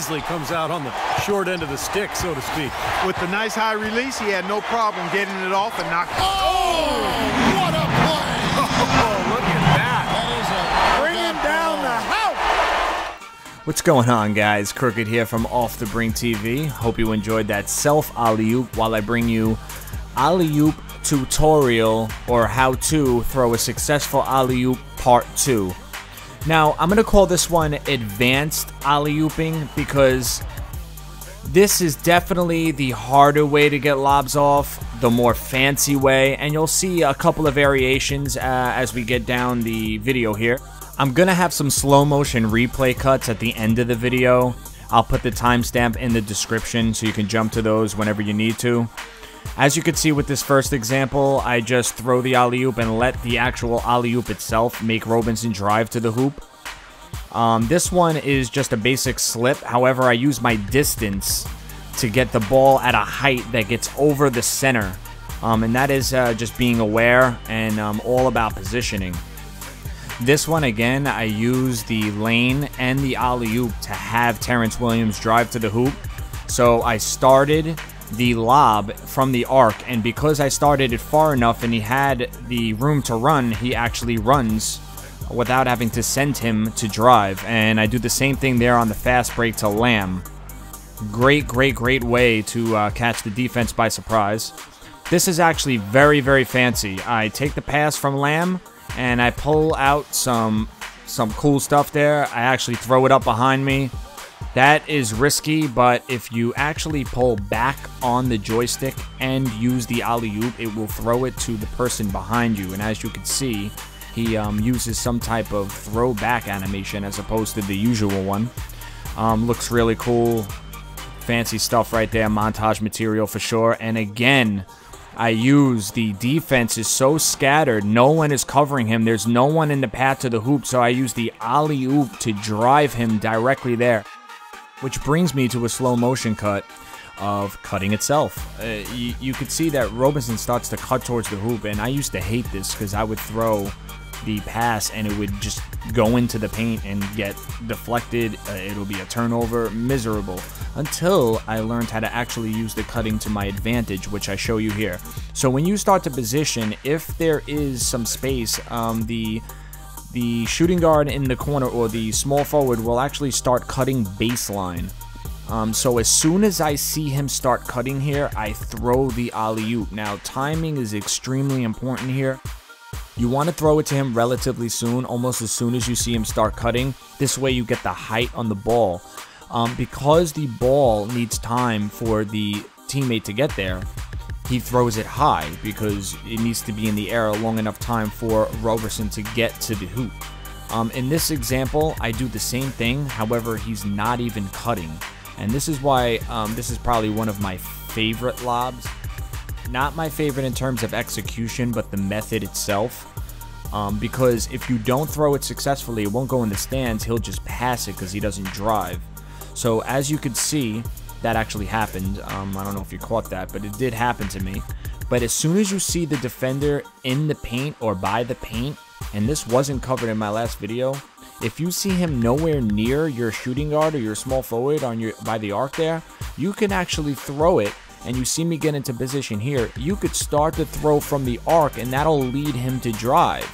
Easily comes out on the short end of the stick, so to speak. With the nice high release, he had no problem getting it off and knocking it. Oh, what a play! Oh, look at that. That is a Bringing down the house. What's going on, guys? Crooked here from Off the Brink TV. Hope you enjoyed that self alley-oop while I bring you alley-oop tutorial, or how to throw a successful alley-oop part 2. Now, I'm going to call this one advanced alley-ooping because this is definitely the harder way to get lobs off, the more fancy way, and you'll see a couple of variations as we get down the video here. I'm going to have some slow motion replay cuts at the end of the video. I'll put the timestamp in the description so you can jump to those whenever you need to. As you can see with this first example, I just throw the alley-oop and let the actual alley-oop itself make Robinson drive to the hoop. This one is just a basic slip. However, I use my distance to get the ball at a height that gets over the center. And that is just being aware and all about positioning. This one, again, I use the lane and the alley-oop to have Terrence Williams drive to the hoop. So I started the lob from the arc, and because I started it far enough and he had the room to run, he actually runs without having to send him to drive. And I do the same thing there on the fast break to Lamb. Great way to catch the defense by surprise. This is actually very fancy. I take the pass from Lamb and I pull out some cool stuff there. I actually throw it up behind me. That is risky, but if you actually pull back on the joystick and use the alley-oop, it will throw it to the person behind you. And as you can see, he uses some type of throwback animation as opposed to the usual one. Looks really cool. Fancy stuff right there. Montage material for sure. And again, I use the defense is so scattered. No one is covering him. There's no one in the path to the hoop. So I use the alley-oop to drive him directly there. Which brings me to a slow motion cut of cutting itself. You could see that Robinson starts to cut towards the hoop, and I used to hate this because I would throw the pass and it would just go into the paint and get deflected. It'll be a turnover, miserable, until I learned how to actually use the cutting to my advantage, which I show you here. So when you start to position, if there is some space, the shooting guard in the corner or the small forward will actually start cutting baseline. So as soon as I see him start cutting here, I throw the alley-oop. Now, timing is extremely important here. You want to throw it to him relatively soon, almost as soon as you see him start cutting. This way you get the height on the ball. Because the ball needs time for the teammate to get there, he throws it high because it needs to be in the air a long enough time for Roberson to get to the hoop. In this example, I do the same thing. However, he's not even cutting. And this is why this is probably one of my favorite lobs. Not my favorite in terms of execution, but the method itself. Because if you don't throw it successfully, it won't go in the stands. He'll just pass it because he doesn't drive. So as you can see, that actually happened. I don't know if you caught that, but it did happen to me. But as soon as you see the defender in the paint or by the paint, and this wasn't covered in my last video, if you see him nowhere near your shooting guard or your small forward by the arc there, you can actually throw it. And you see me get into position here, you could start to throw from the arc and that'll lead him to drive.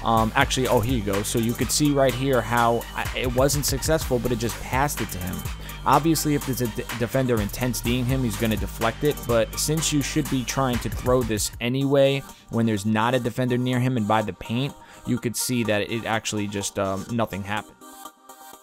Actually, oh, here you go. So you could see right here how it wasn't successful, but it just passed it to him. Obviously, if there's a defender intent D'ing him, he's going to deflect it. But since you should be trying to throw this anyway when there's not a defender near him and by the paint, you could see that it actually just nothing happened.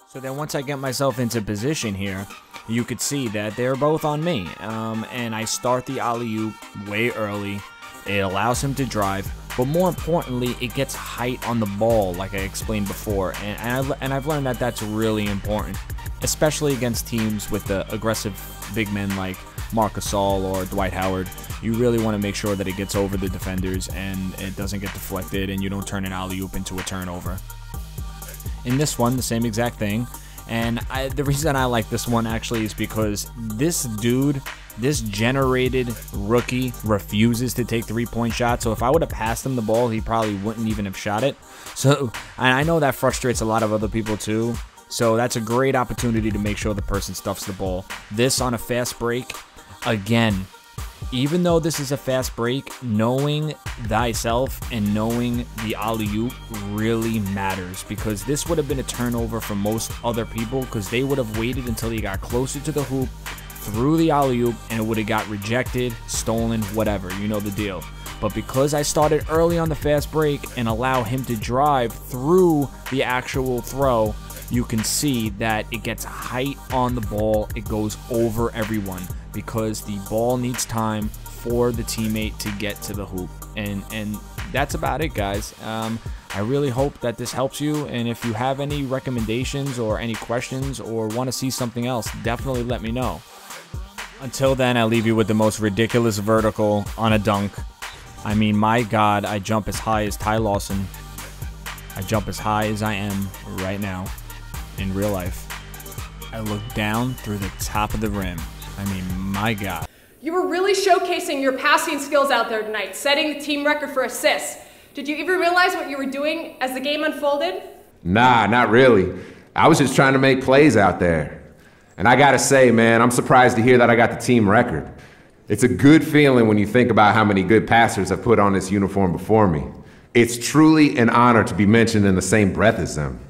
So then once I get myself into position here, you could see that they're both on me. And I start the alley-oop way early. It allows him to drive. But more importantly, it gets height on the ball, like I explained before. And I've learned that that's really important, especially against teams with the aggressive big men like Marc Gasol or Dwight Howard. You really want to make sure that it gets over the defenders and it doesn't get deflected and you don't turn an alley-oop into a turnover. In this one, the same exact thing. And the reason I like this one actually is because this dude, this generated rookie, refuses to take three-point shots. So if I would have passed him the ball, he probably wouldn't even have shot it. So I know that frustrates a lot of other people too. So that's a great opportunity to make sure the person stuffs the ball. This on a fast break, again, even though this is a fast break, knowing thyself and knowing the alley-oop really matters, because this would have been a turnover for most other people because they would have waited until he got closer to the hoop, threw the alley-oop, and it would have got rejected, stolen, whatever. You know the deal. But because I started early on the fast break and allow him to drive through the actual throw, you can see that it gets height on the ball. It goes over everyone because the ball needs time for the teammate to get to the hoop. And that's about it, guys. I really hope that this helps you. And if you have any recommendations or any questions or want to see something else, definitely let me know. Until then, I leave you with the most ridiculous vertical on a dunk. I mean, my God, I jump as high as Ty Lawson. I jump as high as I am right now. In real life, I look down through the top of the rim. I mean, my God. You were really showcasing your passing skills out there tonight, setting the team record for assists. Did you even realize what you were doing as the game unfolded? Nah, not really. I was just trying to make plays out there. And I gotta say, man, I'm surprised to hear that I got the team record. It's a good feeling when you think about how many good passers have put on this uniform before me. It's truly an honor to be mentioned in the same breath as them.